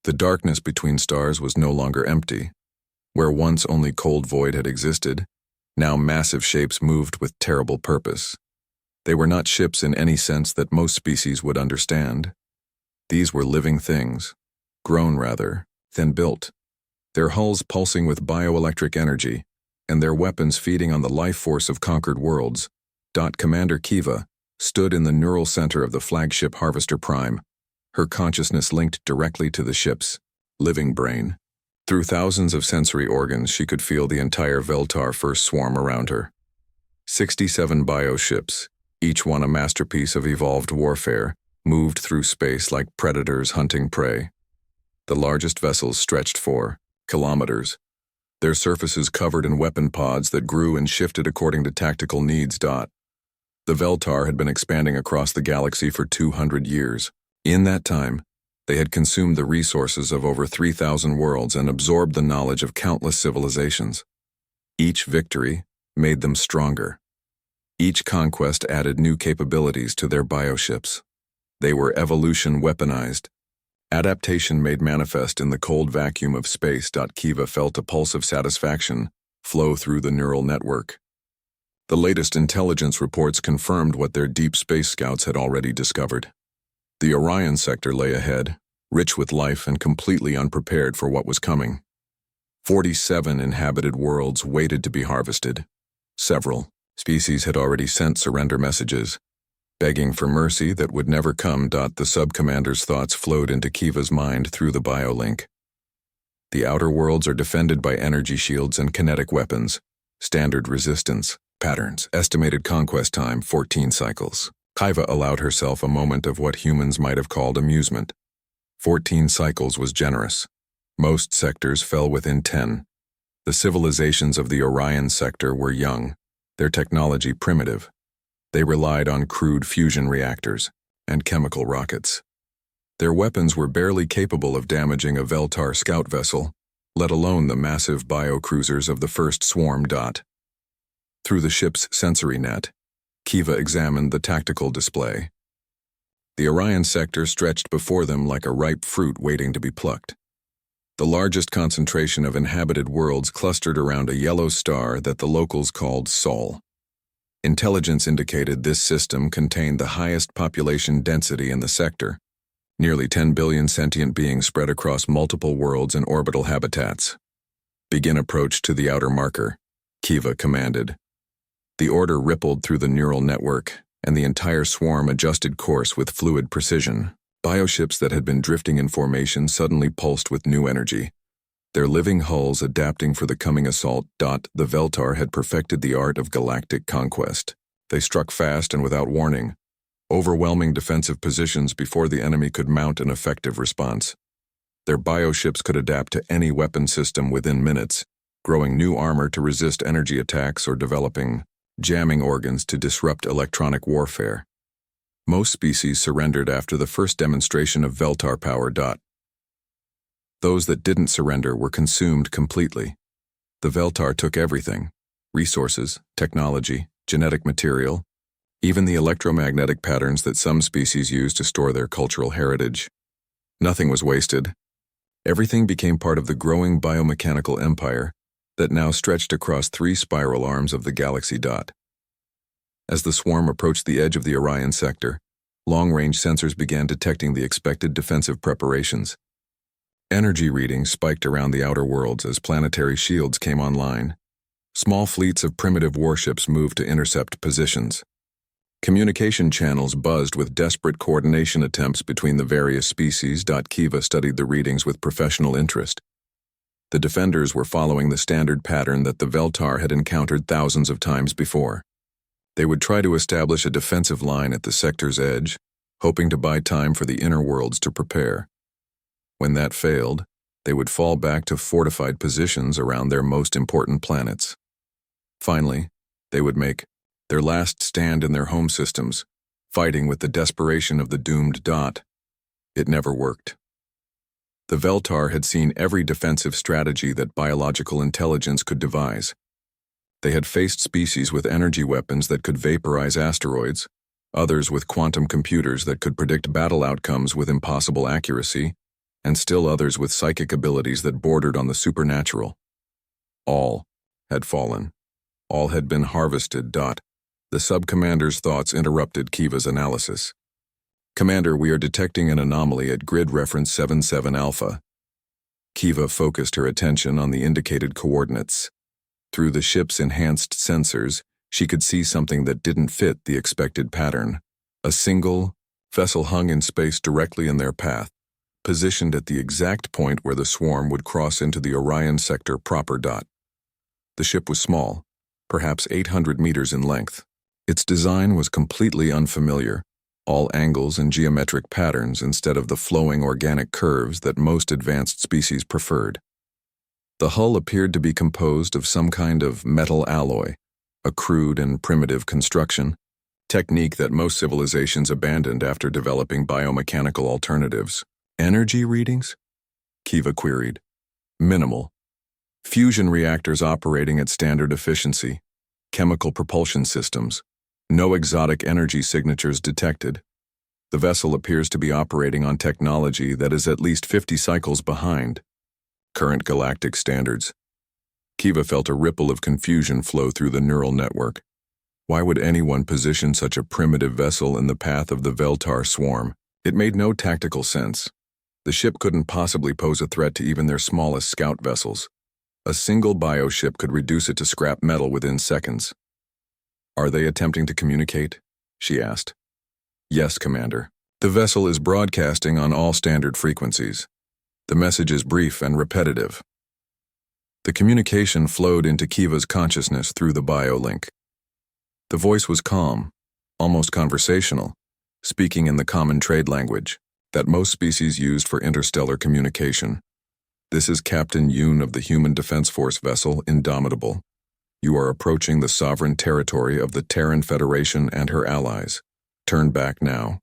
The darkness between stars was no longer empty. Where once only cold void had existed, now massive shapes moved with terrible purpose. They were not ships in any sense that most species would understand. These were living things, grown rather, than built, their hulls pulsing with bioelectric energy, and their weapons feeding on the life force of conquered worlds. Commander Kiva stood in the neural center of the flagship Harvester Prime, her consciousness linked directly to the ship's living brain. Through thousands of sensory organs, she could feel the entire Veltar first swarm around her. 67 bioships, each one a masterpiece of evolved warfare, moved through space like predators hunting prey. The largest vessels stretched for kilometers, their surfaces covered in weapon pods that grew and shifted according to tactical needs. The Veltar had been expanding across the galaxy for 200 years. In that time, they had consumed the resources of over 3,000 worlds and absorbed the knowledge of countless civilizations. Each victory made them stronger. Each conquest added new capabilities to their bioships. They were evolution weaponized, adaptation made manifest in the cold vacuum of space. Kiva felt a pulse of satisfaction flow through the neural network. The latest intelligence reports confirmed what their deep space scouts had already discovered. The Orion sector lay ahead, rich with life and completely unprepared for what was coming. 47 inhabited worlds waited to be harvested. Several species had already sent surrender messages, begging for mercy that would never come. The sub-commander's thoughts flowed into Kiva's mind through the biolink. The outer worlds are defended by energy shields and kinetic weapons. Standard resistance patterns. Estimated conquest time 14 cycles. Kiva allowed herself a moment of what humans might have called amusement. 14 cycles was generous. Most sectors fell within 10. The civilizations of the Orion sector were young, their technology primitive. They relied on crude fusion reactors and chemical rockets. Their weapons were barely capable of damaging a Veltar scout vessel, let alone the massive biocruisers of the first swarm. Through the ship's sensory net, Kiva examined the tactical display. The Orion sector stretched before them like a ripe fruit waiting to be plucked. The largest concentration of inhabited worlds clustered around a yellow star that the locals called Sol. Intelligence indicated this system contained the highest population density in the sector, nearly 10 billion sentient beings spread across multiple worlds and orbital habitats. Begin approach to the outer marker, Kiva commanded. The order rippled through the neural network, and the entire swarm adjusted course with fluid precision. Bioships that had been drifting in formation suddenly pulsed with new energy, their living hulls adapting for the coming assault. The Veltar had perfected the art of galactic conquest. They struck fast and without warning, overwhelming defensive positions before the enemy could mount an effective response. Their bioships could adapt to any weapon system within minutes, growing new armor to resist energy attacks or developing jamming organs to disrupt electronic warfare. Most species surrendered after the first demonstration of Veltar power. Those that didn't surrender were consumed completely. The Veltar took everything: resources, technology, genetic material, even the electromagnetic patterns that some species use to store their cultural heritage. Nothing was wasted. Everything became part of the growing biomechanical empire that now stretched across 3 spiral arms of the galaxy. As the swarm approached the edge of the Orion sector, long-range sensors began detecting the expected defensive preparations. Energy readings spiked around the outer worlds as planetary shields came online. Small fleets of primitive warships moved to intercept positions. Communication channels buzzed with desperate coordination attempts between the various species. Kiva studied the readings with professional interest. The defenders were following the standard pattern that the Veltar had encountered thousands of times before. They would try to establish a defensive line at the sector's edge, hoping to buy time for the inner worlds to prepare. When that failed, they would fall back to fortified positions around their most important planets. Finally, they would make their last stand in their home systems, fighting with the desperation of the doomed. It never worked. The Veltar had seen every defensive strategy that biological intelligence could devise. They had faced species with energy weapons that could vaporize asteroids, others with quantum computers that could predict battle outcomes with impossible accuracy, and still others with psychic abilities that bordered on the supernatural. All had fallen. All had been harvested. The sub-commander's thoughts interrupted Kiva's analysis. "Commander, we are detecting an anomaly at grid reference 77 Alpha." Kiva focused her attention on the indicated coordinates. Through the ship's enhanced sensors, she could see something that didn't fit the expected pattern. A single vessel hung in space directly in their path, positioned at the exact point where the swarm would cross into the Orion sector proper. The ship was small, perhaps 800 meters in length. Its design was completely unfamiliar, all angles and geometric patterns instead of the flowing organic curves that most advanced species preferred. The hull appeared to be composed of some kind of metal alloy, a crude and primitive construction, technique that most civilizations abandoned after developing biomechanical alternatives. "Energy readings?" Kiva queried. "Minimal. Fusion reactors operating at standard efficiency, chemical propulsion systems. No exotic energy signatures detected. The vessel appears to be operating on technology that is at least 50 cycles behind current galactic standards." Kiva felt a ripple of confusion flow through the neural network. Why would anyone position such a primitive vessel in the path of the Veltar swarm? It made no tactical sense. The ship couldn't possibly pose a threat to even their smallest scout vessels. A single bioship could reduce it to scrap metal within seconds. "Are they attempting to communicate?" she asked. "Yes, Commander. The vessel is broadcasting on all standard frequencies. The message is brief and repetitive." The communication flowed into Kiva's consciousness through the biolink. The voice was calm, almost conversational, speaking in the common trade language that most species used for interstellar communication. "This is Captain Yoon of the Human Defense Force vessel Indomitable. You are approaching the sovereign territory of the Terran Federation and her allies. Turn back now.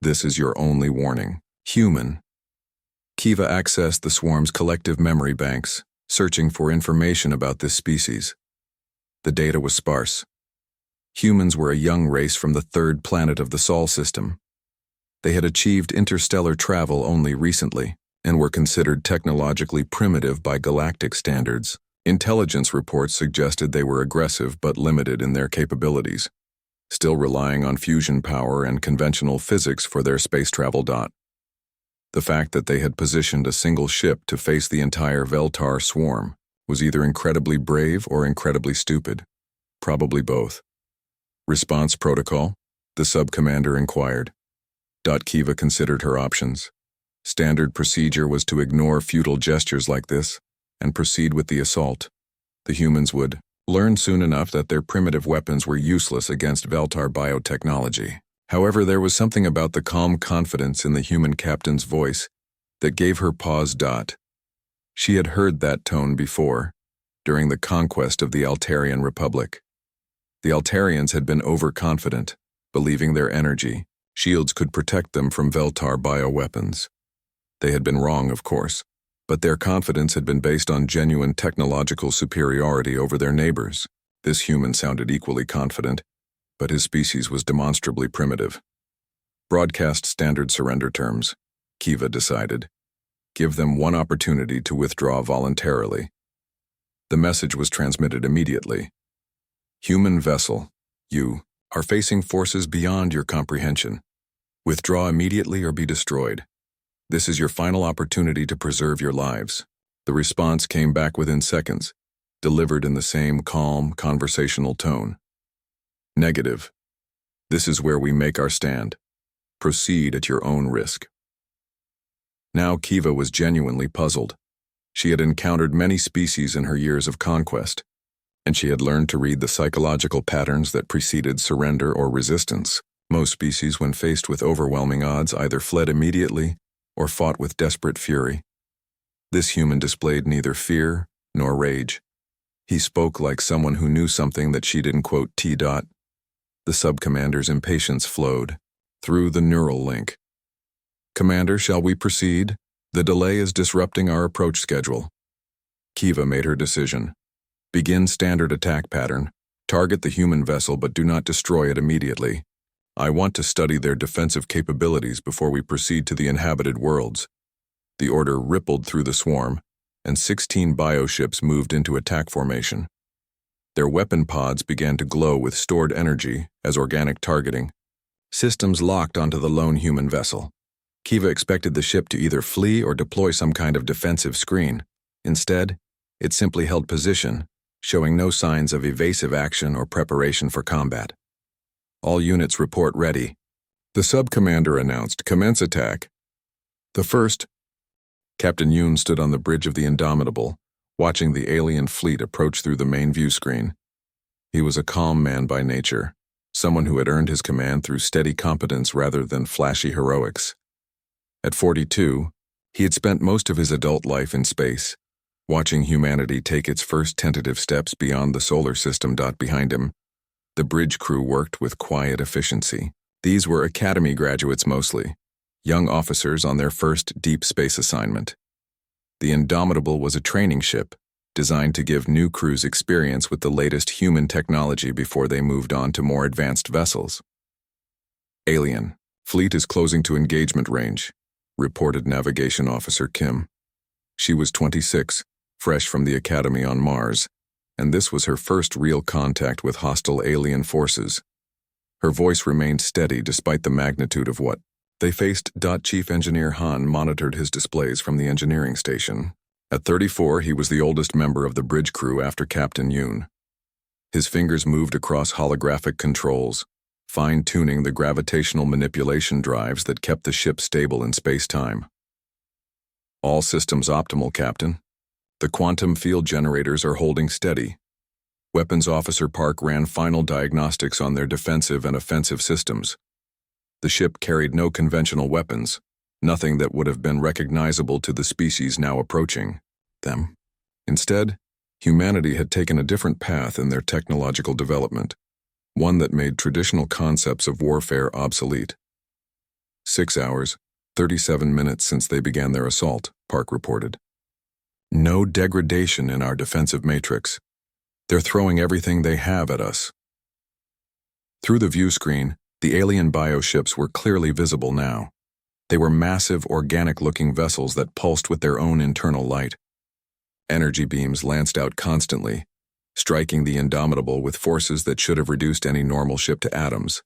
This is your only warning." Human. Kiva accessed the swarm's collective memory banks, searching for information about this species. The data was sparse. Humans were a young race from the third planet of the Sol system. They had achieved interstellar travel only recently and were considered technologically primitive by galactic standards. Intelligence reports suggested they were aggressive but limited in their capabilities, still relying on fusion power and conventional physics for their space travel. The fact that they had positioned a single ship to face the entire Veltar swarm was either incredibly brave or incredibly stupid. Probably both. "Response protocol?" the sub-commander inquired. Kiva considered her options. Standard procedure was to ignore futile gestures like this and proceed with the assault. The humans would learn soon enough that their primitive weapons were useless against Veltar biotechnology. However, there was something about the calm confidence in the human captain's voice that gave her pause. She had heard that tone before, during the conquest of the Altarian Republic. The Altarians had been overconfident, believing their energy shields could protect them from Veltar bioweapons. They had been wrong, of course, but their confidence had been based on genuine technological superiority over their neighbors. This human sounded equally confident, but his species was demonstrably primitive. Broadcast standard surrender terms, Kiva decided. Give them one opportunity to withdraw voluntarily. The message was transmitted immediately. Human vessel, you are facing forces beyond your comprehension. Withdraw immediately or be destroyed. This is your final opportunity to preserve your lives. The response came back within seconds, delivered in the same calm, conversational tone. Negative. This is where we make our stand. Proceed at your own risk. Now Kiva was genuinely puzzled. She had encountered many species in her years of conquest, and she had learned to read the psychological patterns that preceded surrender or resistance. Most species, when faced with overwhelming odds, either fled immediately or fought with desperate fury. This human displayed neither fear nor rage. He spoke like someone who knew something that she didn't. The sub-commander's impatience flowed through the neural link. Commander, shall we proceed? The delay is disrupting our approach schedule. Kiva made her decision. Begin standard attack pattern. Target the human vessel but do not destroy it immediately. I want to study their defensive capabilities before we proceed to the inhabited worlds. The order rippled through the swarm, and 16 bioships moved into attack formation. Their weapon pods began to glow with stored energy as organic targeting. Systems locked onto the lone human vessel. Kiva expected the ship to either flee or deploy some kind of defensive screen. Instead, it simply held position, showing no signs of evasive action or preparation for combat. All units report ready. The sub-commander announced, "Commence attack." The first. Captain Yoon stood on the bridge of the Indomitable, watching the alien fleet approach through the main view screen. He was a calm man by nature, someone who had earned his command through steady competence rather than flashy heroics. At 42, he had spent most of his adult life in space, watching humanity take its first tentative steps beyond the solar system. Behind him, the bridge crew worked with quiet efficiency. These were academy graduates mostly, young officers on their first deep space assignment. The Indomitable was a training ship, designed to give new crews experience with the latest human technology before they moved on to more advanced vessels. "Alien, fleet is closing to engagement range," reported Navigation Officer Kim. She was 26, fresh from the academy on Mars, and this was her first real contact with hostile alien forces. Her voice remained steady despite the magnitude of what they faced. Chief Engineer Han monitored his displays from the engineering station. At 34, he was the oldest member of the bridge crew after Captain Yoon. His fingers moved across holographic controls, fine-tuning the gravitational manipulation drives that kept the ship stable in space-time. "All systems optimal, Captain. The quantum field generators are holding steady." Weapons Officer Park ran final diagnostics on their defensive and offensive systems. The ship carried no conventional weapons, nothing that would have been recognizable to the species now approaching them. Instead, humanity had taken a different path in their technological development, one that made traditional concepts of warfare obsolete. 6 hours, 37 minutes since they began their assault, Park reported. "No degradation in our defensive matrix. They're throwing everything they have at us." Through the view screen, the alien bioships were clearly visible now. They were massive, organic-looking vessels that pulsed with their own internal light. Energy beams lanced out constantly, striking the Indomitable with forces that should have reduced any normal ship to atoms.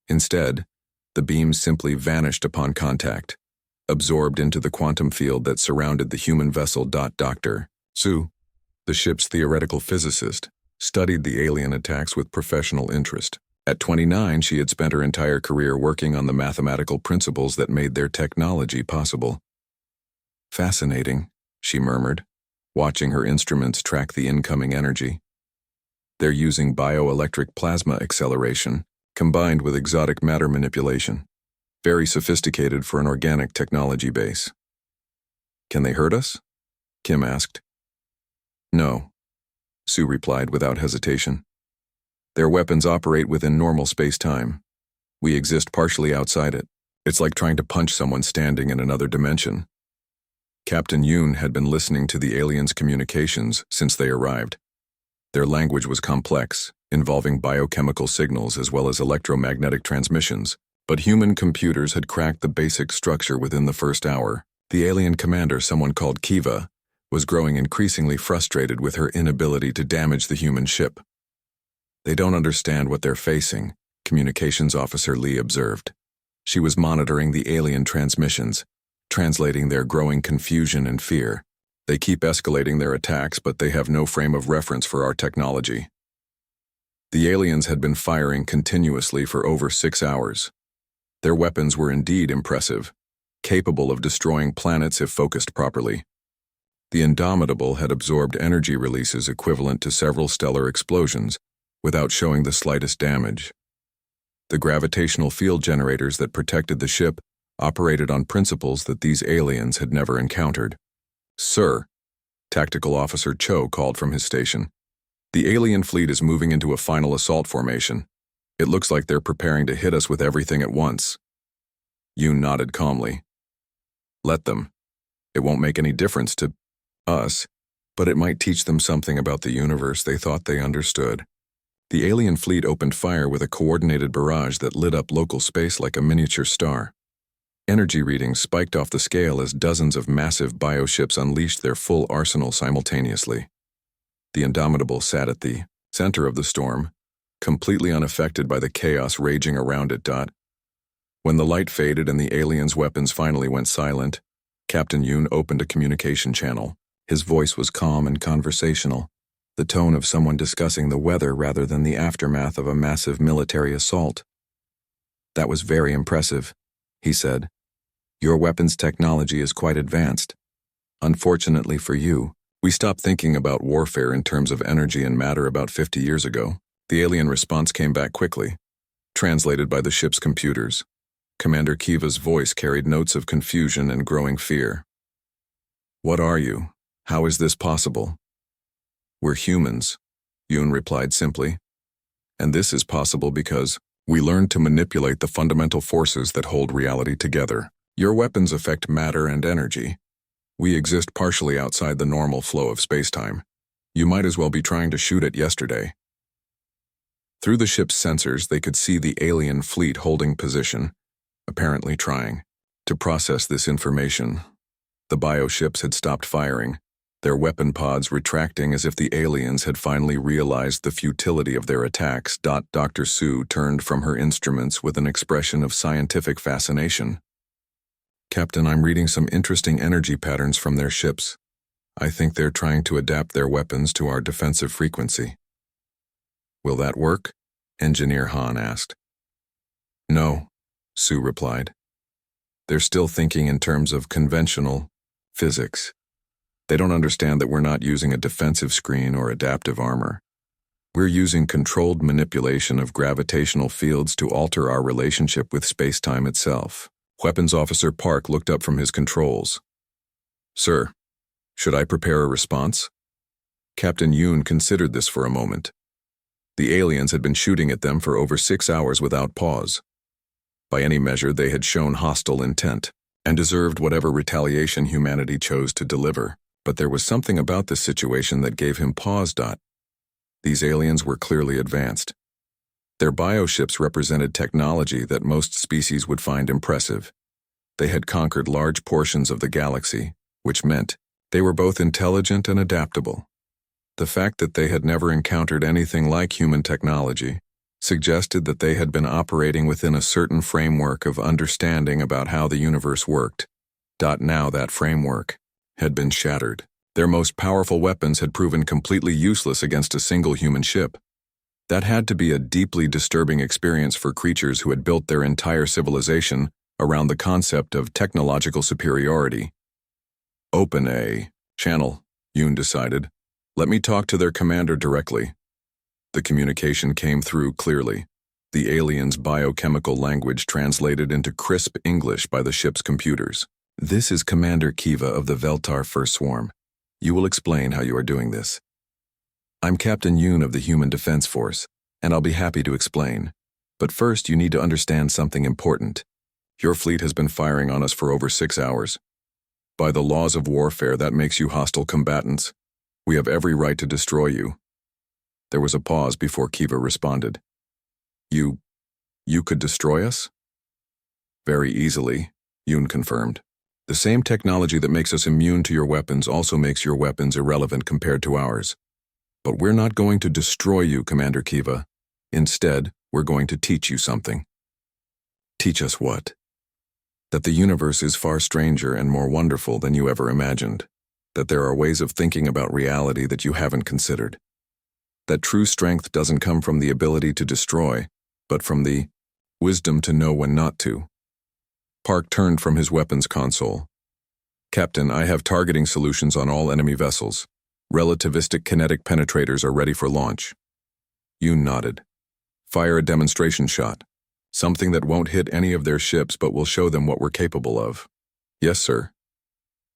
Instead, the beams simply vanished upon contact, absorbed into the quantum field that surrounded the human vessel. Dr. Su, the ship's theoretical physicist, studied the alien attacks with professional interest. At 29, she had spent her entire career working on the mathematical principles that made their technology possible. "Fascinating," she murmured, watching her instruments track the incoming energy. "They're using bioelectric plasma acceleration, combined with exotic matter manipulation. Very sophisticated for an organic technology base." "Can they hurt us?" Kim asked. "No," Sue replied without hesitation. "Their weapons operate within normal space-time. We exist partially outside it. It's like trying to punch someone standing in another dimension." Captain Yoon had been listening to the aliens' communications since they arrived. Their language was complex, involving biochemical signals as well as electromagnetic transmissions, but human computers had cracked the basic structure within the first hour. The alien commander, someone called Kiva, was growing increasingly frustrated with her inability to damage the human ship. "They don't understand what they're facing," Communications Officer Lee observed. She was monitoring the alien transmissions, translating their growing confusion and fear. "They keep escalating their attacks, but they have no frame of reference for our technology." The aliens had been firing continuously for over 6 hours. Their weapons were indeed impressive, capable of destroying planets if focused properly. The Indomitable had absorbed energy releases equivalent to several stellar explosions without showing the slightest damage. The gravitational field generators that protected the ship operated on principles that these aliens had never encountered. "Sir," Tactical Officer Cho called from his station, "the alien fleet is moving into a final assault formation. It looks like they're preparing to hit us with everything at once." Yoon nodded calmly. "Let them. It won't make any difference to us, but it might teach them something about the universe they thought they understood." The alien fleet opened fire with a coordinated barrage that lit up local space like a miniature star. Energy readings spiked off the scale as dozens of massive bioships unleashed their full arsenal simultaneously. The Indomitable sat at the center of the storm, completely unaffected by the chaos raging around it. When the light faded and the aliens' weapons finally went silent, Captain Yoon opened a communication channel. His voice was calm and conversational, the tone of someone discussing the weather rather than the aftermath of a massive military assault. "That was very impressive," he said. "Your weapons technology is quite advanced. Unfortunately for you, we stopped thinking about warfare in terms of energy and matter about 50 years ago." The alien response came back quickly, translated by the ship's computers. Commander Kiva's voice carried notes of confusion and growing fear. "What are you? How is this possible?" "We're humans," Yoon replied simply. "And this is possible because we learned to manipulate the fundamental forces that hold reality together. Your weapons affect matter and energy. We exist partially outside the normal flow of spacetime. You might as well be trying to shoot it yesterday." Through the ship's sensors, they could see the alien fleet holding position, apparently trying to process this information. The bioships had stopped firing, their weapon pods retracting as if the aliens had finally realized the futility of their attacks. Dr. Sue turned from her instruments with an expression of scientific fascination. "Captain, I'm reading some interesting energy patterns from their ships. I think they're trying to adapt their weapons to our defensive frequency." "Will that work?" Engineer Han asked. "No," Sue replied. "They're still thinking in terms of conventional physics. They don't understand that we're not using a defensive screen or adaptive armor. We're using controlled manipulation of gravitational fields to alter our relationship with spacetime itself." Weapons Officer Park looked up from his controls. "Sir, should I prepare a response?" Captain Yoon considered this for a moment. The aliens had been shooting at them for over 6 hours without pause. By any measure, they had shown hostile intent, and deserved whatever retaliation humanity chose to deliver. But there was something about this situation that gave him pause. These aliens were clearly advanced. Their bioships represented technology that most species would find impressive. They had conquered large portions of the galaxy, which meant they were both intelligent and adaptable. The fact that they had never encountered anything like human technology suggested that they had been operating within a certain framework of understanding about how the universe worked. Now that framework had been shattered. Their most powerful weapons had proven completely useless against a single human ship. That had to be a deeply disturbing experience for creatures who had built their entire civilization around the concept of technological superiority. "Open a channel," Yoon decided. "Let me talk to their commander directly." The communication came through clearly, the aliens' biochemical language translated into crisp English by the ship's computers. "This is Commander Kiva of the Veltar First Swarm. You will explain how you are doing this." "I'm Captain Yoon of the Human Defense Force, and I'll be happy to explain. But first, you need to understand something important. Your fleet has been firing on us for over 6 hours. By the laws of warfare, that makes you hostile combatants. We have every right to destroy you." There was a pause before Kiva responded. You could destroy us?" "Very easily," Yoon confirmed. "The same technology that makes us immune to your weapons also makes your weapons irrelevant compared to ours. But we're not going to destroy you, Commander Kiva. Instead, we're going to teach you something." "Teach us what?" "That the universe is far stranger and more wonderful than you ever imagined. That there are ways of thinking about reality that you haven't considered. That true strength doesn't come from the ability to destroy, but from the wisdom to know when not to." Park turned from his weapons console. "Captain, I have targeting solutions on all enemy vessels. Relativistic kinetic penetrators are ready for launch." Yoon nodded. "Fire a demonstration shot. Something that won't hit any of their ships but will show them what we're capable of." "Yes, sir."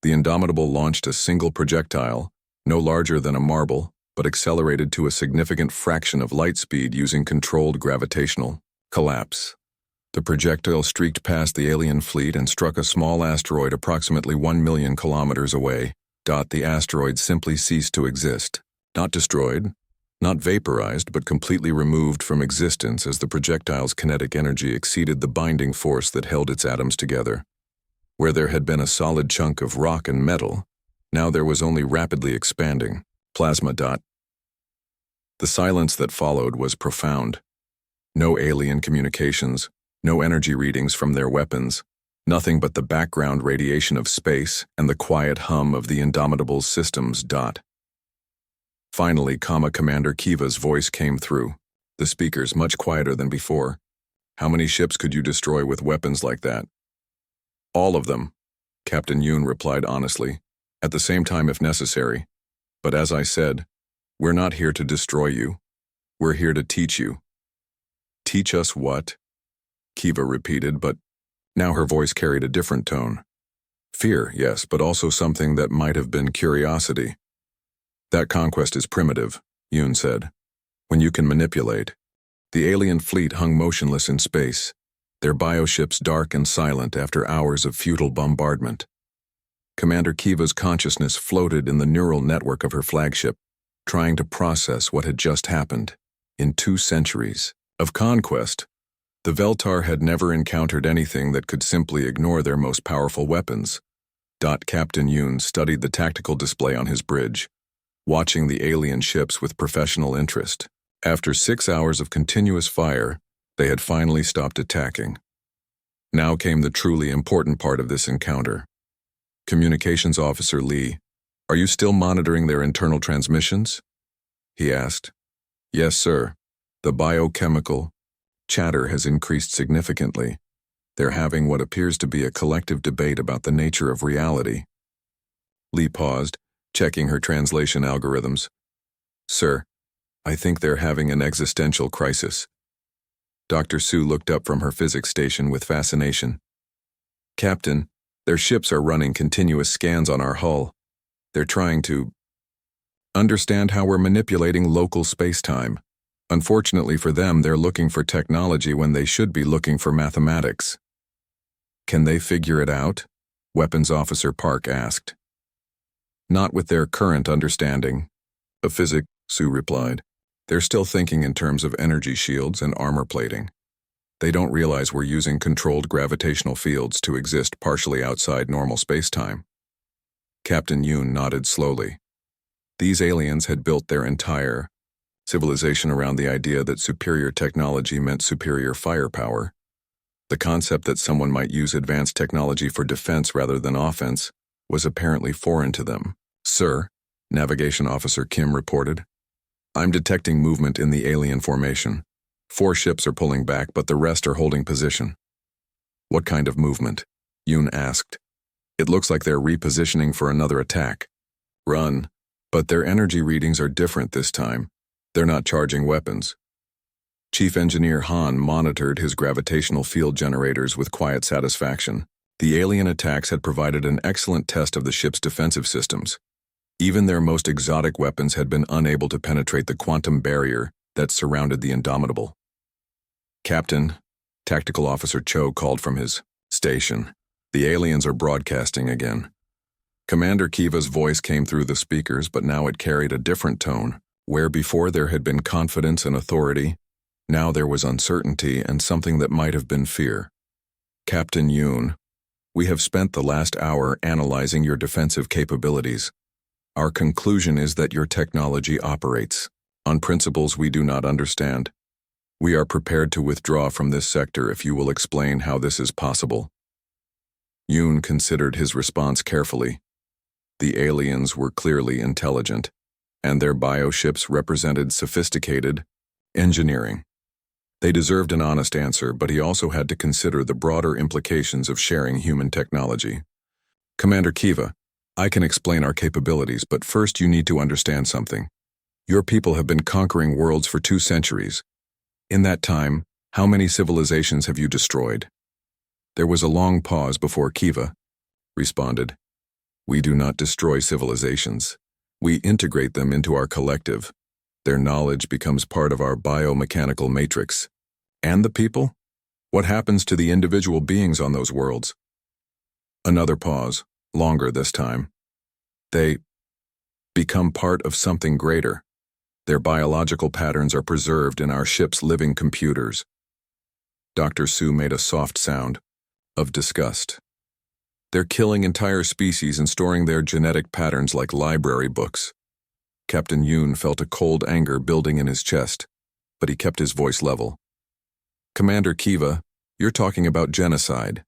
The Indomitable launched a single projectile, no larger than a marble, but accelerated to a significant fraction of light speed using controlled gravitational collapse. The projectile streaked past the alien fleet and struck a small asteroid approximately 1 million kilometers away. The asteroid simply ceased to exist. Not destroyed, not vaporized, but completely removed from existence as the projectile's kinetic energy exceeded the binding force that held its atoms together. Where there had been a solid chunk of rock and metal, now there was only rapidly expanding plasma. The silence that followed was profound. No alien communications, no energy readings from their weapons, nothing but the background radiation of space and the quiet hum of the Indomitable's systems. Finally, Commander Kiva's voice came through, the speakers much quieter than before. How many ships could you destroy with weapons like that? All of them, Captain Yoon replied honestly, at the same time if necessary. But as I said, we're not here to destroy you. We're here to teach you. Teach us what? Kiva repeated, but now her voice carried a different tone. Fear, yes, but also something that might have been curiosity. That conquest is primitive, Yoon said. When you can manipulate. The alien fleet hung motionless in space, their bioships dark and silent after hours of futile bombardment. Commander Kiva's consciousness floated in the neural network of her flagship, trying to process what had just happened. In 2 centuries of conquest, the Veltar had never encountered anything that could simply ignore their most powerful weapons. Captain Yoon studied the tactical display on his bridge, watching the alien ships with professional interest. After 6 hours of continuous fire, they had finally stopped attacking. Now came the truly important part of this encounter. Communications Officer Lee, are you still monitoring their internal transmissions? He asked. Yes, sir. The biochemical chatter has increased significantly. They're having what appears to be a collective debate about the nature of reality. Lee paused, checking her translation algorithms. Sir, I think they're having an existential crisis. Dr. Sue looked up from her physics station with fascination. Captain, their ships are running continuous scans on our hull. They're trying to understand how we're manipulating local space-time. Unfortunately for them, they're looking for technology when they should be looking for mathematics. Can they figure it out? Weapons Officer Park asked. Not with their current understanding of physics, Sue replied. They're still thinking in terms of energy shields and armor plating. They don't realize we're using controlled gravitational fields to exist partially outside normal space-time. Captain Yoon nodded slowly. These aliens had built their entire civilization around the idea that superior technology meant superior firepower. The concept that someone might use advanced technology for defense rather than offense was apparently foreign to them. Sir, Navigation Officer Kim reported. I'm detecting movement in the alien formation. 4 ships are pulling back, but the rest are holding position. What kind of movement? Yoon asked. It looks like they're repositioning for another attack. Run. But their energy readings are different this time. They're not charging weapons. Chief Engineer Han monitored his gravitational field generators with quiet satisfaction. The alien attacks had provided an excellent test of the ship's defensive systems. Even their most exotic weapons had been unable to penetrate the quantum barrier that surrounded the Indomitable. Captain, Tactical Officer Cho called from his station. The aliens are broadcasting again. Commander Kiva's voice came through the speakers, but now it carried a different tone. Where before there had been confidence and authority, now there was uncertainty and something that might have been fear. Captain Yoon, we have spent the last hour analyzing your defensive capabilities. Our conclusion is that your technology operates on principles we do not understand. We are prepared to withdraw from this sector if you will explain how this is possible. Yoon considered his response carefully. The aliens were clearly intelligent, and their bioships represented sophisticated engineering. They deserved an honest answer, but he also had to consider the broader implications of sharing human technology. Commander Kiva, I can explain our capabilities, but first you need to understand something. Your people have been conquering worlds for 2 centuries. In that time, how many civilizations have you destroyed? There was a long pause before Kiva responded. We do not destroy civilizations. We integrate them into our collective. Their knowledge becomes part of our biomechanical matrix. And the people? What happens to the individual beings on those worlds? Another pause, longer this time. They become part of something greater. Their biological patterns are preserved in our ship's living computers. Dr. Sue made a soft sound of disgust. They're killing entire species and storing their genetic patterns like library books. Captain Yoon felt a cold anger building in his chest, but he kept his voice level. Commander Kiva, you're talking about genocide,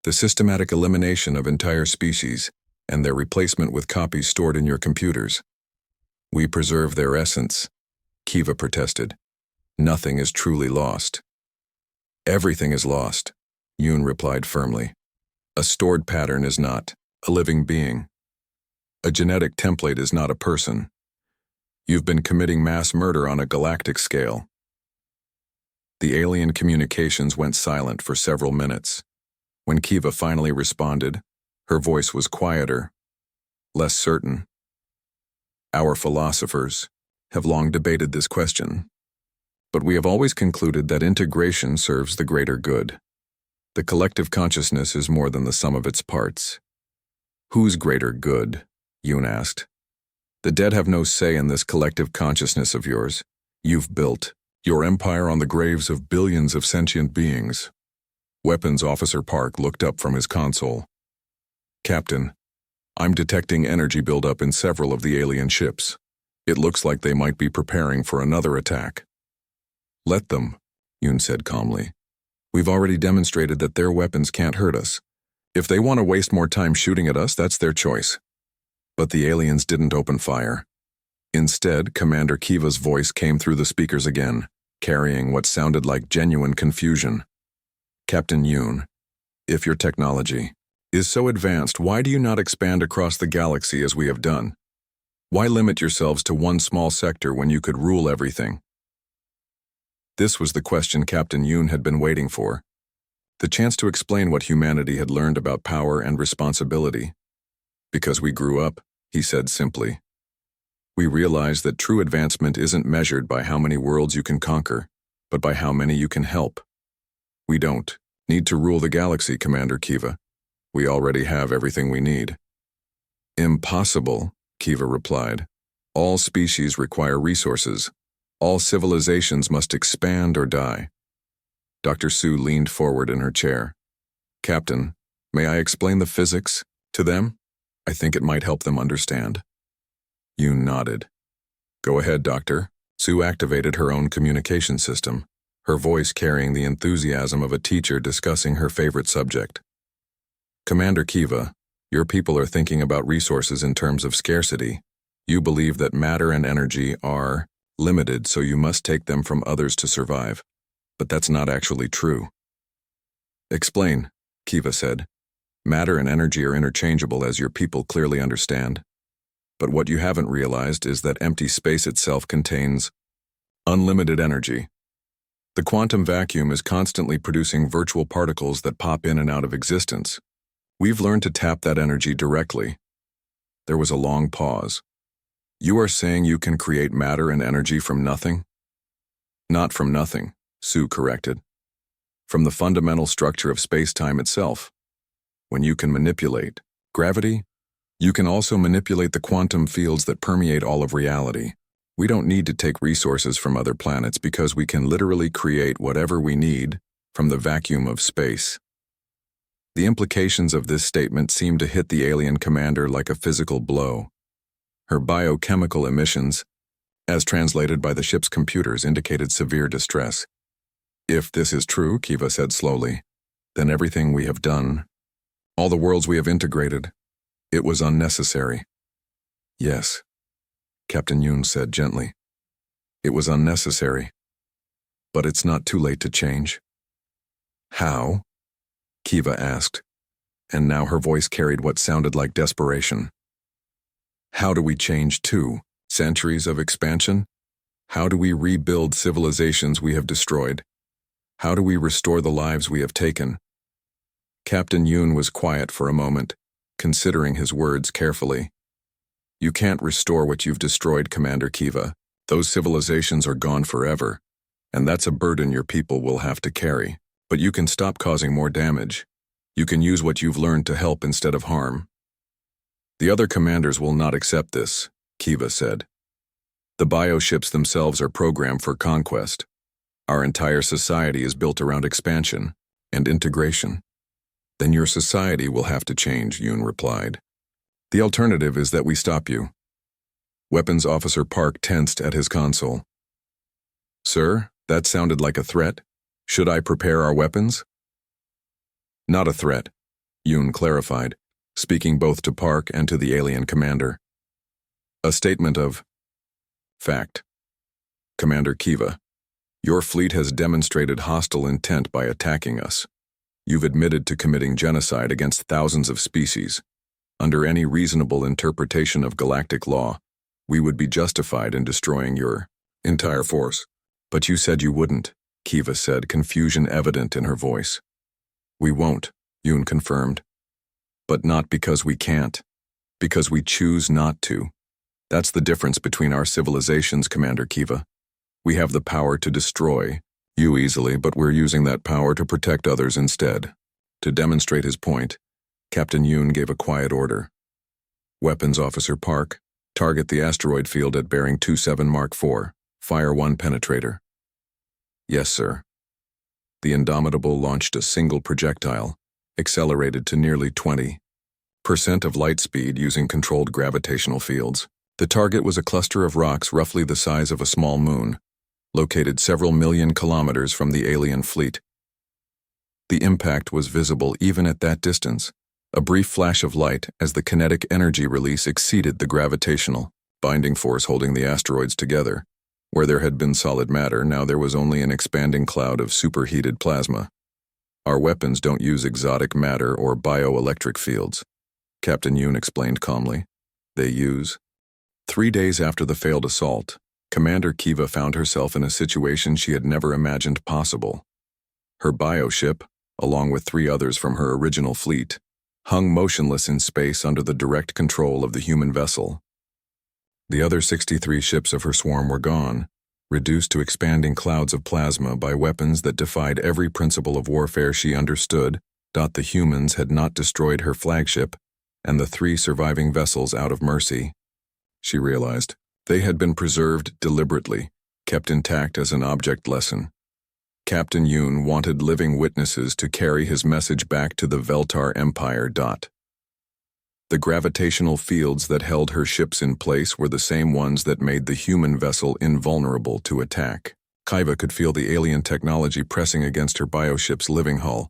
the systematic elimination of entire species, and their replacement with copies stored in your computers. We preserve their essence, Kiva protested. Nothing is truly lost. Everything is lost, Yoon replied firmly. A stored pattern is not a living being. A genetic template is not a person. You've been committing mass murder on a galactic scale. The alien communications went silent for several minutes. When Kiva finally responded, her voice was quieter, less certain. Our philosophers have long debated this question, but we have always concluded that integration serves the greater good. The collective consciousness is more than the sum of its parts. Whose greater good? Yoon asked. The dead have no say in this collective consciousness of yours. You've built your empire on the graves of billions of sentient beings. Weapons Officer Park looked up from his console. Captain, I'm detecting energy buildup in several of the alien ships. It looks like they might be preparing for another attack. Let them, Yoon said calmly. We've already demonstrated that their weapons can't hurt us. If they want to waste more time shooting at us, that's their choice. But the aliens didn't open fire. Instead, Commander Kiva's voice came through the speakers again, carrying what sounded like genuine confusion. Captain Yoon, if your technology is so advanced, why do you not expand across the galaxy as we have done? Why limit yourselves to one small sector when you could rule everything? This was the question Captain Yoon had been waiting for. The chance to explain what humanity had learned about power and responsibility. Because we grew up, he said simply. We realized that true advancement isn't measured by how many worlds you can conquer, but by how many you can help. We don't need to rule the galaxy, Commander Kiva. We already have everything we need. Impossible, Kiva replied. All species require resources. All civilizations must expand or die. Dr. Su leaned forward in her chair. Captain, may I explain the physics to them? I think it might help them understand. Yoon nodded. Go ahead, Doctor. Su activated her own communication system, her voice carrying the enthusiasm of a teacher discussing her favorite subject. Commander Kiva, your people are thinking about resources in terms of scarcity. You believe that matter and energy are limited, so you must take them from others to survive. But that's not actually true. Explain, Kiva said. Matter and energy are interchangeable, as your people clearly understand. But what you haven't realized is that empty space itself contains unlimited energy. The quantum vacuum is constantly producing virtual particles that pop in and out of existence. We've learned to tap that energy directly. There was a long pause. You are saying you can create matter and energy from nothing? Not from nothing, Su corrected. From the fundamental structure of space-time itself. When you can manipulate gravity, you can also manipulate the quantum fields that permeate all of reality. We don't need to take resources from other planets because we can literally create whatever we need from the vacuum of space. The implications of this statement seemed to hit the alien commander like a physical blow. Her biochemical emissions, as translated by the ship's computers, indicated severe distress. If this is true, Kiva said slowly, then everything we have done, all the worlds we have integrated, it was unnecessary. Yes, Captain Yoon said gently. It was unnecessary. But it's not too late to change. How? Kiva asked, and now her voice carried what sounded like desperation. How do we change to centuries of expansion? How do we rebuild civilizations we have destroyed? How do we restore the lives we have taken? Captain Yoon was quiet for a moment, considering his words carefully. You can't restore what you've destroyed, Commander Kiva. Those civilizations are gone forever, and that's a burden your people will have to carry. But you can stop causing more damage. You can use what you've learned to help instead of harm. The other commanders will not accept this, Kiva said. The bioships themselves are programmed for conquest. Our entire society is built around expansion and integration. Then your society will have to change, Yoon replied. The alternative is that we stop you. Weapons Officer Park tensed at his console. Sir, that sounded like a threat. Should I prepare our weapons? Not a threat, Yoon clarified, speaking both to Park and to the alien commander. A statement of fact. Commander Kiva, your fleet has demonstrated hostile intent by attacking us. You've admitted to committing genocide against thousands of species. Under any reasonable interpretation of galactic law, we would be justified in destroying your entire force. But you said you wouldn't, Kiva said, confusion evident in her voice. We won't, Yoon confirmed. But not because we can't. Because we choose not to. That's the difference between our civilizations, Commander Kiva. We have the power to destroy you easily, but we're using that power to protect others instead. To demonstrate his point, Captain Yoon gave a quiet order. Weapons Officer Park, target the asteroid field at bearing 27 Mark IV. Fire 1 penetrator. Yes, sir. The Indomitable launched a single projectile, accelerated to nearly 20% of light speed using controlled gravitational fields. The target was a cluster of rocks roughly the size of a small moon, located several million kilometers from the alien fleet. The impact was visible even at that distance, a brief flash of light as the kinetic energy release exceeded the gravitational binding force holding the asteroids together. Where there had been solid matter, now there was only an expanding cloud of superheated plasma. Our weapons don't use exotic matter or bioelectric fields, Captain Yoon explained calmly. They use. 3 days after the failed assault, Commander Kiva found herself in a situation she had never imagined possible. Her bioship, along with 3 others from her original fleet, hung motionless in space under the direct control of the human vessel. The other 63 ships of her swarm were gone, reduced to expanding clouds of plasma by weapons that defied every principle of warfare she understood. The humans had not destroyed her flagship and the 3 surviving vessels out of mercy. She realized they had been preserved deliberately, kept intact as an object lesson. Captain Yoon wanted living witnesses to carry his message back to the Veltar Empire. The gravitational fields that held her ships in place were the same ones that made the human vessel invulnerable to attack. Kiva could feel the alien technology pressing against her bioship's living hull,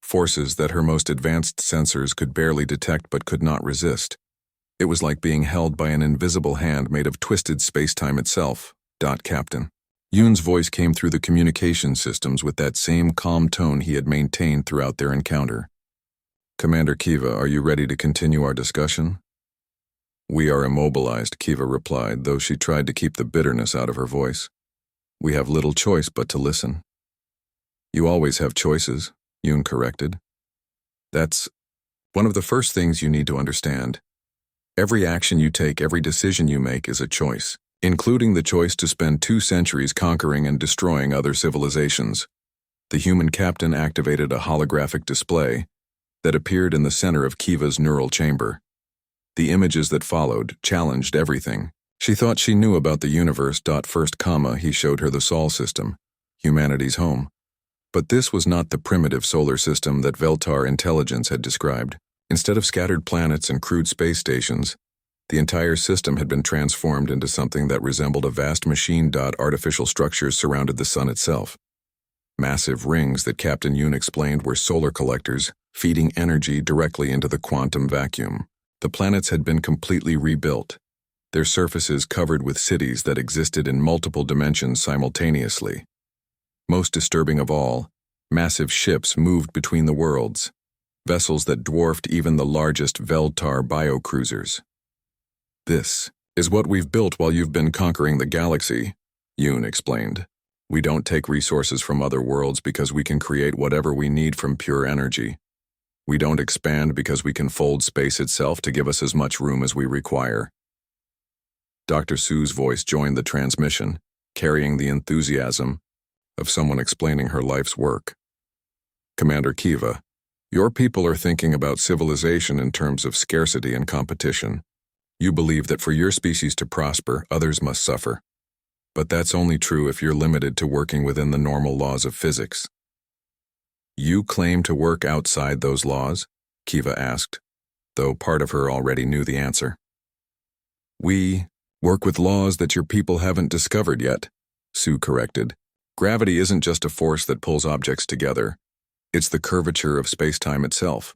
forces that her most advanced sensors could barely detect but could not resist. It was like being held by an invisible hand made of twisted space-time itself. Captain. Yoon's voice came through the communication systems with that same calm tone he had maintained throughout their encounter. Commander Kiva, are you ready to continue our discussion? We are immobilized, Kiva replied, though she tried to keep the bitterness out of her voice. We have little choice but to listen. You always have choices, Yoon corrected. That's one of the first things you need to understand. Every action you take, every decision you make is a choice, including the choice to spend 2 centuries conquering and destroying other civilizations. The human captain activated a holographic display that appeared in the center of Kiva's neural chamber. The images that followed challenged everything. She thought she knew about the universe. First, he showed her the Sol system, humanity's home. But this was not the primitive solar system that Veltar intelligence had described. Instead of scattered planets and crude space stations, the entire system had been transformed into something that resembled a vast machine. Artificial structures surrounded the sun itself. Massive rings that Captain Yoon explained were solar collectors, feeding energy directly into the quantum vacuum. The planets had been completely rebuilt, their surfaces covered with cities that existed in multiple dimensions simultaneously. Most disturbing of all, massive ships moved between the worlds, vessels that dwarfed even the largest Veltar biocruisers. This is what we've built while you've been conquering the galaxy, Yoon explained. We don't take resources from other worlds because we can create whatever we need from pure energy. We don't expand because we can fold space itself to give us as much room as we require. Dr. Sue's voice joined the transmission, carrying the enthusiasm of someone explaining her life's work. Commander Kiva, your people are thinking about civilization in terms of scarcity and competition. You believe that for your species to prosper, others must suffer. But that's only true if you're limited to working within the normal laws of physics. You claim to work outside those laws? Kiva asked, though part of her already knew the answer. We work with laws that your people haven't discovered yet, Sue corrected. Gravity isn't just a force that pulls objects together. It's the curvature of space-time itself.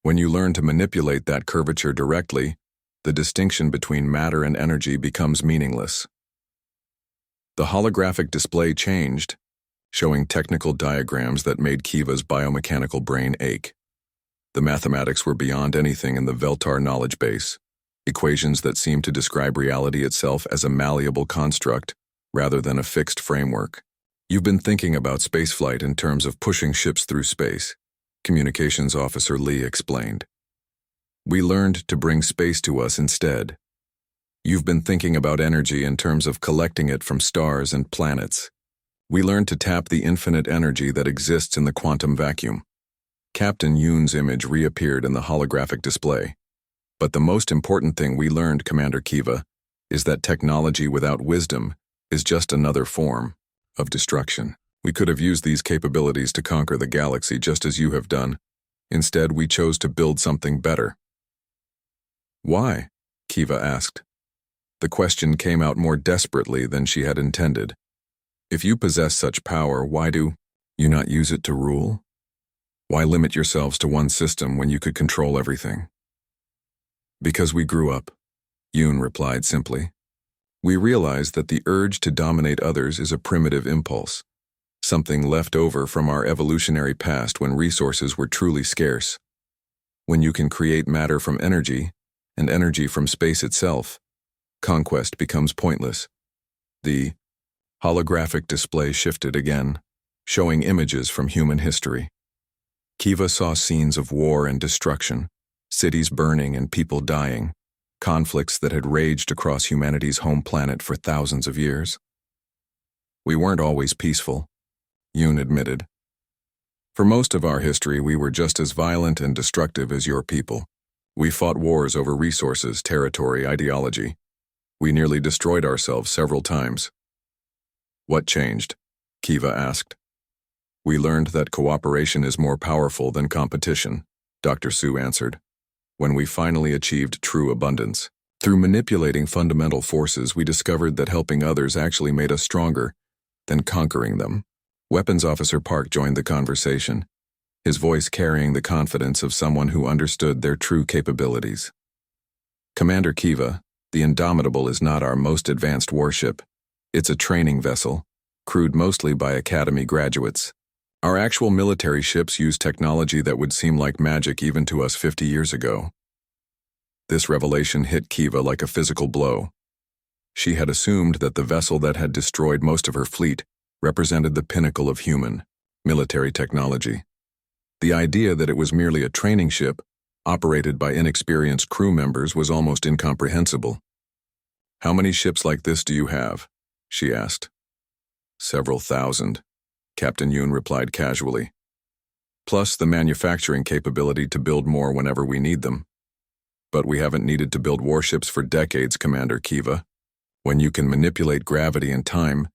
When you learn to manipulate that curvature directly, the distinction between matter and energy becomes meaningless. The holographic display changed, showing technical diagrams that made Kiva's biomechanical brain ache. The mathematics were beyond anything in the Veltar knowledge base, equations that seemed to describe reality itself as a malleable construct rather than a fixed framework. You've been thinking about spaceflight in terms of pushing ships through space, Communications Officer Lee explained. We learned to bring space to us instead. You've been thinking about energy in terms of collecting it from stars and planets. We learned to tap the infinite energy that exists in the quantum vacuum. Captain Yoon's image reappeared in the holographic display. But the most important thing we learned, Commander Kiva, is that technology without wisdom is just another form of destruction. We could have used these capabilities to conquer the galaxy just as you have done. Instead, we chose to build something better. Why? Kiva asked. The question came out more desperately than she had intended. If you possess such power, why do you not use it to rule? Why limit yourselves to one system when you could control everything? Because we grew up, Yoon replied simply. We realized that the urge to dominate others is a primitive impulse, something left over from our evolutionary past when resources were truly scarce. When you can create matter from energy, and energy from space itself, conquest becomes pointless. The holographic display shifted again, showing images from human history. Kiva saw scenes of war and destruction, cities burning and people dying, conflicts that had raged across humanity's home planet for thousands of years. We weren't always peaceful, Yoon admitted. For most of our history, we were just as violent and destructive as your people. We fought wars over resources, territory, ideology. We nearly destroyed ourselves several times. What changed? Kiva asked. We learned that cooperation is more powerful than competition, Dr. Sue answered. When we finally achieved true abundance. Through manipulating fundamental forces, we discovered that helping others actually made us stronger than conquering them. Weapons Officer Park joined the conversation, his voice carrying the confidence of someone who understood their true capabilities. Commander Kiva, the Indomitable is not our most advanced warship. It's a training vessel, crewed mostly by Academy graduates. Our actual military ships use technology that would seem like magic even to us 50 years ago. This revelation hit Kiva like a physical blow. She had assumed that the vessel that had destroyed most of her fleet represented the pinnacle of human, military technology. The idea that it was merely a training ship, operated by inexperienced crew members, was almost incomprehensible. How many ships like this do you have? She asked. Several thousand, Captain Yoon replied casually. Plus the manufacturing capability to build more whenever we need them. But we haven't needed to build warships for decades, Commander Kiva. When you can manipulate gravity and time,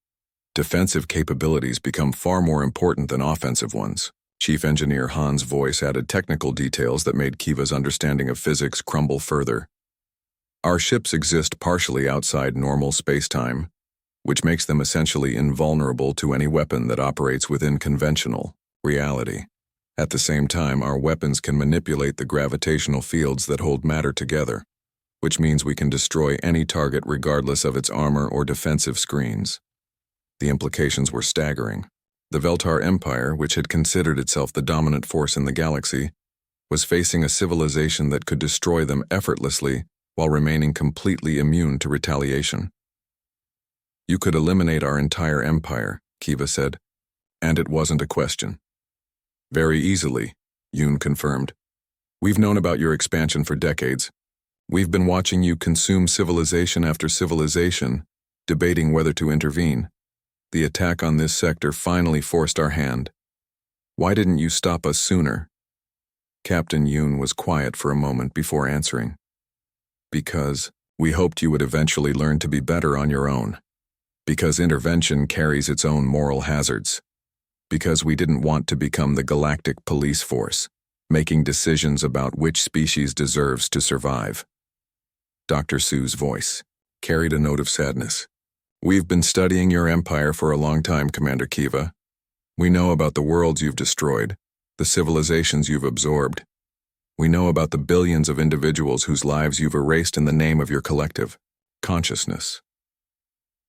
defensive capabilities become far more important than offensive ones. Chief Engineer Han's voice added technical details that made Kiva's understanding of physics crumble further. Our ships exist partially outside normal space-time, which makes them essentially invulnerable to any weapon that operates within conventional reality. At the same time, our weapons can manipulate the gravitational fields that hold matter together, which means we can destroy any target regardless of its armor or defensive screens. The implications were staggering. The Veltar Empire, which had considered itself the dominant force in the galaxy, was facing a civilization that could destroy them effortlessly while remaining completely immune to retaliation. You could eliminate our entire empire, Kiva said, and it wasn't a question. Very easily, Yoon confirmed. We've known about your expansion for decades. We've been watching you consume civilization after civilization, debating whether to intervene. The attack on this sector finally forced our hand. Why didn't you stop us sooner? Captain Yoon was quiet for a moment before answering. Because we hoped you would eventually learn to be better on your own. Because intervention carries its own moral hazards. Because we didn't want to become the galactic police force, making decisions about which species deserves to survive. Dr. Sue's voice carried a note of sadness. We've been studying your empire for a long time, Commander Kiva. We know about the worlds you've destroyed, the civilizations you've absorbed. We know about the billions of individuals whose lives you've erased in the name of your collective consciousness.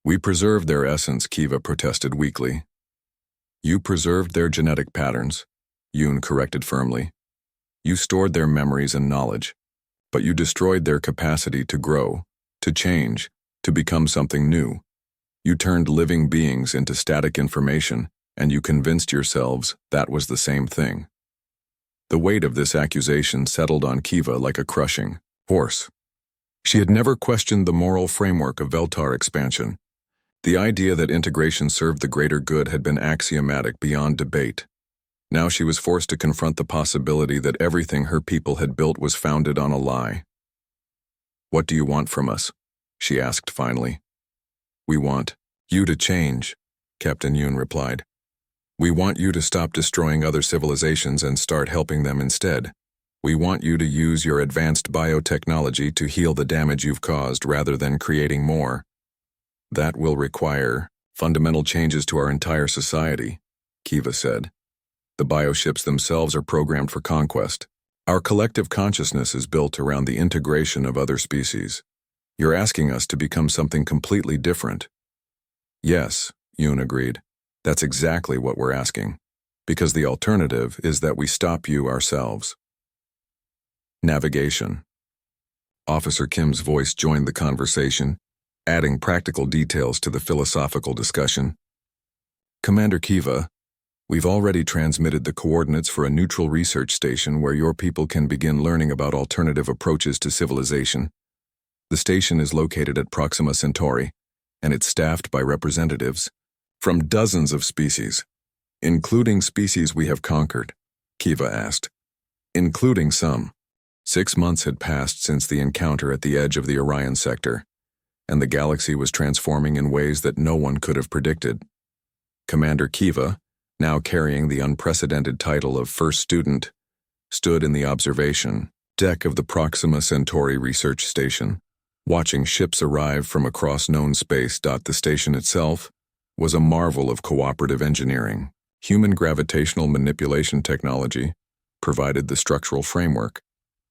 We preserved their essence, Kiva protested weakly. You preserved their genetic patterns, Yoon corrected firmly. You stored their memories and knowledge, but you destroyed their capacity to grow, to change, to become something new. You turned living beings into static information, and you convinced yourselves that was the same thing. The weight of this accusation settled on Kiva like a crushing horse. She had never questioned the moral framework of Veltar expansion. The idea that integration served the greater good had been axiomatic beyond debate. Now she was forced to confront the possibility that everything her people had built was founded on a lie. What do you want from us? She asked finally. We want you to change, Captain Yoon replied. We want you to stop destroying other civilizations and start helping them instead. We want you to use your advanced biotechnology to heal the damage you've caused rather than creating more. That will require fundamental changes to our entire society, Kiva said. The bioships themselves are programmed for conquest. Our collective consciousness is built around the integration of other species. You're asking us to become something completely different. Yes, Yoon agreed. That's exactly what we're asking, because the alternative is that we stop you ourselves. Navigation. Officer Kim's voice joined the conversation, adding practical details to the philosophical discussion. Commander Kiva, we've already transmitted the coordinates for a neutral research station where your people can begin learning about alternative approaches to civilization. The station is located at Proxima Centauri, and it's staffed by representatives from dozens of species, including species we have conquered, Kiva asked. Including some. 6 months had passed since the encounter at the edge of the Orion sector, and the galaxy was transforming in ways that no one could have predicted. Commander Kiva, now carrying the unprecedented title of First Student, stood in the observation deck of the Proxima Centauri research station, watching ships arrive from across known space. The station itself was a marvel of cooperative engineering. Human gravitational manipulation technology provided the structural framework,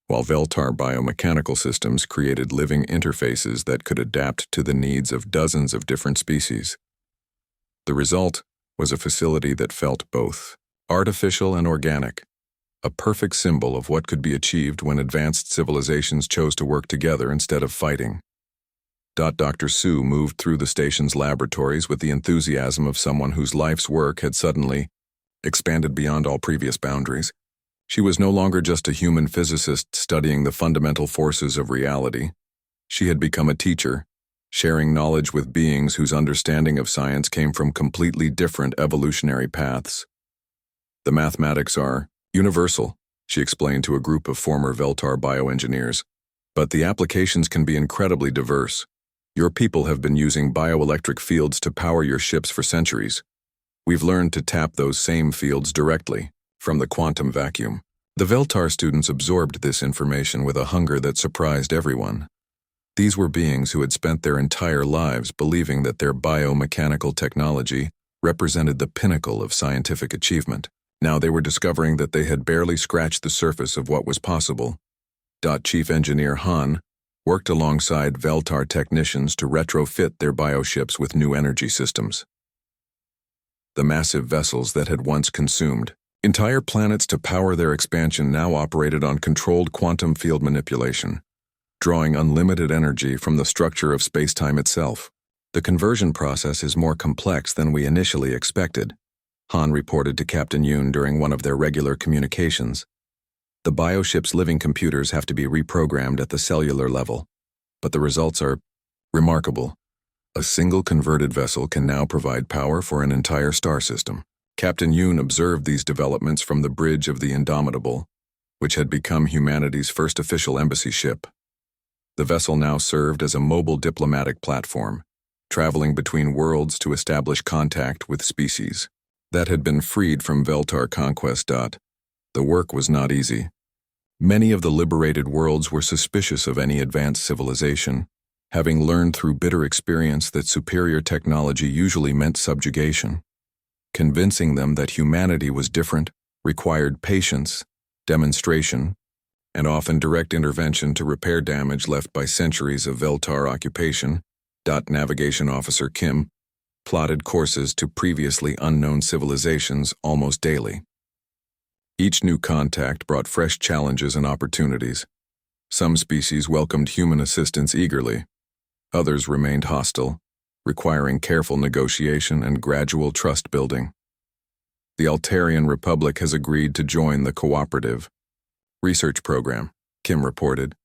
while Veltar biomechanical systems created living interfaces that could adapt to the needs of dozens of different species. The result was a facility that felt both artificial and organic, a perfect symbol of what could be achieved when advanced civilizations chose to work together instead of fighting. Dr. Sue moved through the station's laboratories with the enthusiasm of someone whose life's work had suddenly expanded beyond all previous boundaries. She was no longer just a human physicist studying the fundamental forces of reality. She had become a teacher, sharing knowledge with beings whose understanding of science came from completely different evolutionary paths. The mathematics are universal, she explained to a group of former Veltar bioengineers, but the applications can be incredibly diverse. Your people have been using bioelectric fields to power your ships for centuries. We've learned to tap those same fields directly, from the quantum vacuum. The Veltar students absorbed this information with a hunger that surprised everyone. These were beings who had spent their entire lives believing that their biomechanical technology represented the pinnacle of scientific achievement. Now they were discovering that they had barely scratched the surface of what was possible. Chief Engineer Han worked alongside Veltar technicians to retrofit their bioships with new energy systems. The massive vessels that had once consumed entire planets to power their expansion now operated on controlled quantum field manipulation, drawing unlimited energy from the structure of space-time itself. The conversion process is more complex than we initially expected, Han reported to Captain Yoon during one of their regular communications. The bioship's living computers have to be reprogrammed at the cellular level, but the results are remarkable. A single converted vessel can now provide power for an entire star system. Captain Yoon observed these developments from the bridge of the Indomitable, which had become humanity's first official embassy ship. The vessel now served as a mobile diplomatic platform, traveling between worlds to establish contact with species. that had been freed from Veltar conquest. The work was not easy. Many of the liberated worlds were suspicious of any advanced civilization, having learned through bitter experience that superior technology usually meant subjugation. Convincing them that humanity was different required patience, demonstration, and often direct intervention to repair damage left by centuries of Veltar occupation. Navigation Officer Kim plotted courses to previously unknown civilizations almost daily. Each new contact brought fresh challenges and opportunities. Some species welcomed human assistance eagerly. Others remained hostile, requiring careful negotiation and gradual trust building. The Altarian Republic has agreed to join the cooperative research program, Kim reported.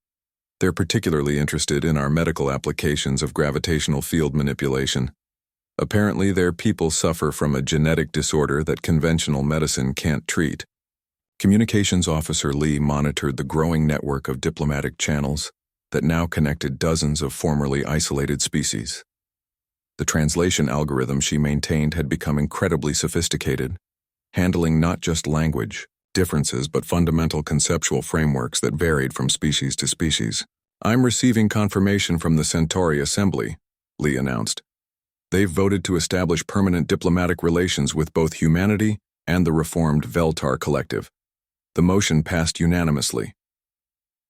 They're particularly interested in our medical applications of gravitational field manipulation. Apparently, their people suffer from a genetic disorder that conventional medicine can't treat. Communications Officer Lee monitored the growing network of diplomatic channels that now connected dozens of formerly isolated species. The translation algorithm she maintained had become incredibly sophisticated, handling not just language differences but fundamental conceptual frameworks that varied from species to species. "I'm receiving confirmation from the Centauri Assembly," Lee announced. "They've voted to establish permanent diplomatic relations with both humanity and the reformed Veltar Collective." The motion passed unanimously.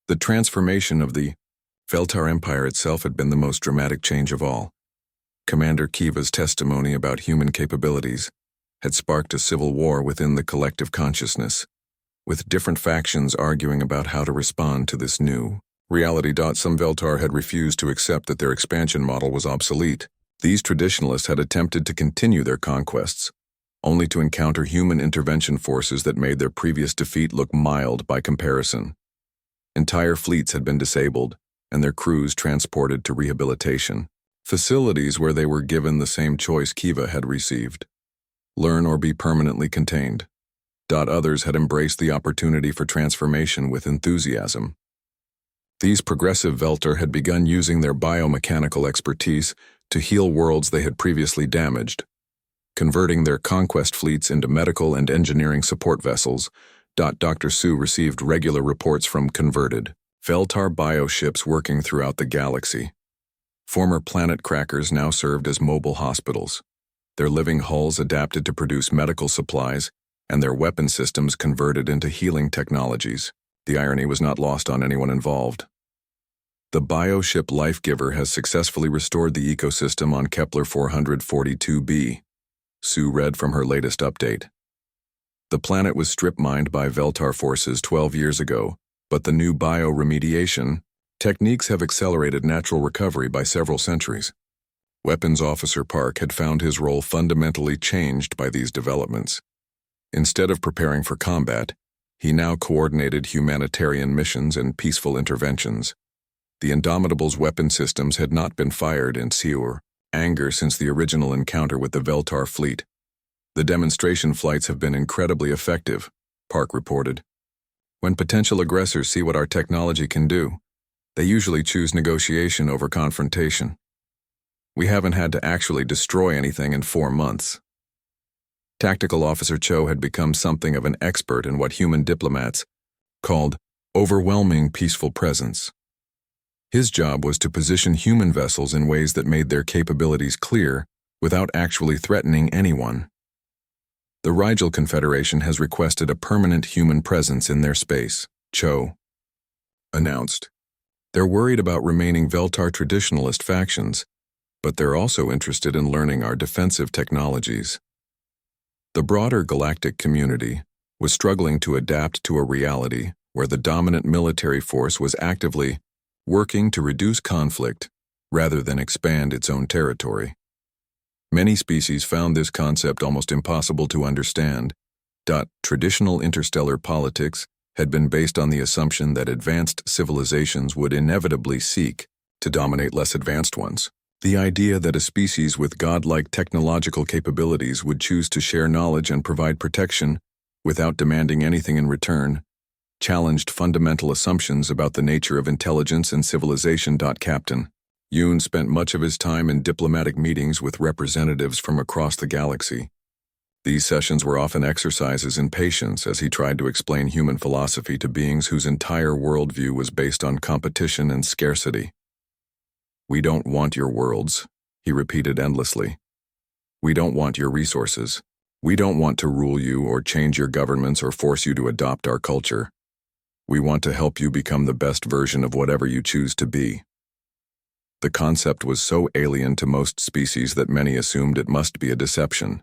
The transformation of the Veltar Empire itself had been the most dramatic change of all. Commander Kiva's testimony about human capabilities had sparked a civil war within the collective consciousness, with different factions arguing about how to respond to this new reality. Some Veltar had refused to accept that their expansion model was obsolete. These traditionalists had attempted to continue their conquests, only to encounter human intervention forces that made their previous defeat look mild by comparison. Entire fleets had been disabled, and their crews transported to rehabilitation facilities where they were given the same choice Kiva had received: learn or be permanently contained. Others had embraced the opportunity for transformation with enthusiasm. These progressive Veltar had begun using their biomechanical expertise to heal worlds they had previously damaged, converting their conquest fleets into medical and engineering support vessels. Dr. Su received regular reports from converted Veltar bioships working throughout the galaxy. Former planet crackers now served as mobile hospitals, their living hulls adapted to produce medical supplies, and their weapon systems converted into healing technologies. The irony was not lost on anyone involved. The bioship Lifegiver has successfully restored the ecosystem on Kepler 442b, Sue read from her latest update. The planet was strip-mined by Veltar forces 12 years ago, but the new bioremediation techniques have accelerated natural recovery by several centuries. Weapons Officer Park had found his role fundamentally changed by these developments. Instead of preparing for combat, he now coordinated humanitarian missions and peaceful interventions. The Indomitable's weapon systems had not been fired in Seur anger since the original encounter with the Veltar fleet. "The demonstration flights have been incredibly effective," Park reported. "When potential aggressors see what our technology can do, they usually choose negotiation over confrontation. We haven't had to actually destroy anything in 4 months." Tactical Officer Cho had become something of an expert in what human diplomats called overwhelming peaceful presence. His job was to position human vessels in ways that made their capabilities clear without actually threatening anyone. "The Rigel Confederation has requested a permanent human presence in their space," Cho announced. "They're worried about remaining Veltar traditionalist factions, but they're also interested in learning our defensive technologies." The broader galactic community was struggling to adapt to a reality where the dominant military force was actively working to reduce conflict rather than expand its own territory. Many species found this concept almost impossible to understand. Traditional interstellar politics had been based on the assumption that advanced civilizations would inevitably seek to dominate less advanced ones. The idea that a species with godlike technological capabilities would choose to share knowledge and provide protection without demanding anything in return challenged fundamental assumptions about the nature of intelligence and civilization. Captain Yoon spent much of his time in diplomatic meetings with representatives from across the galaxy. These sessions were often exercises in patience as he tried to explain human philosophy to beings whose entire worldview was based on competition and scarcity. "We don't want your worlds," he repeated endlessly. "We don't want your resources. We don't want to rule you or change your governments or force you to adopt our culture. We want to help you become the best version of whatever you choose to be." The concept was so alien to most species that many assumed it must be a deception.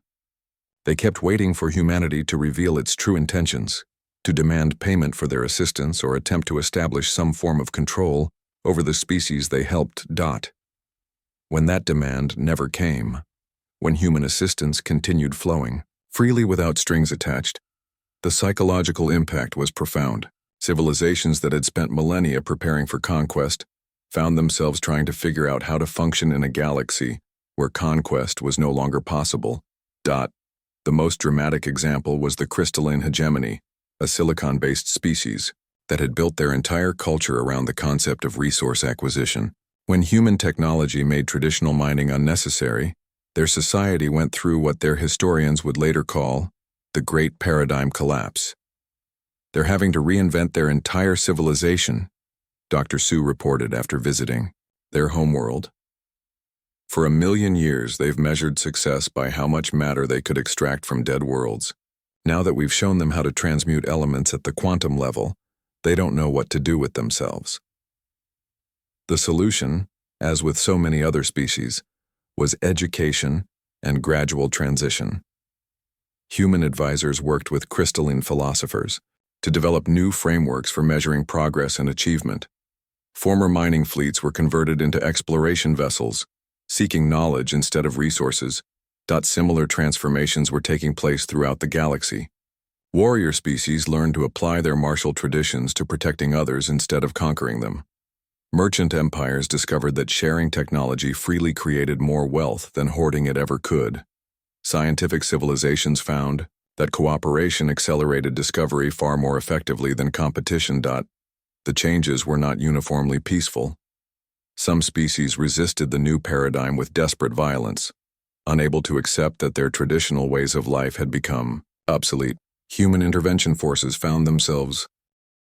They kept waiting for humanity to reveal its true intentions, to demand payment for their assistance or attempt to establish some form of control over the species they helped. When that demand never came, when human assistance continued flowing, freely without strings attached, the psychological impact was profound. Civilizations that had spent millennia preparing for conquest found themselves trying to figure out how to function in a galaxy where conquest was no longer possible. The most dramatic example was the crystalline hegemony, a silicon-based species that had built their entire culture around the concept of resource acquisition. When human technology made traditional mining unnecessary, their society went through what their historians would later call the Great Paradigm Collapse. "They're having to reinvent their entire civilization," Dr. Su reported after visiting their homeworld. "For 1,000,000 years, they've measured success by how much matter they could extract from dead worlds. Now that we've shown them how to transmute elements at the quantum level, they don't know what to do with themselves." The solution, as with so many other species, was education and gradual transition. Human advisors worked with crystalline philosophers to develop new frameworks for measuring progress and achievement. Former mining fleets were converted into exploration vessels, seeking knowledge instead of resources. Similar transformations were taking place throughout the galaxy. Warrior species learned to apply their martial traditions to protecting others instead of conquering them. Merchant empires discovered that sharing technology freely created more wealth than hoarding it ever could. Scientific civilizations found that cooperation accelerated discovery far more effectively than competition. The changes were not uniformly peaceful. Some species resisted the new paradigm with desperate violence. Unable to accept that their traditional ways of life had become obsolete, human intervention forces found themselves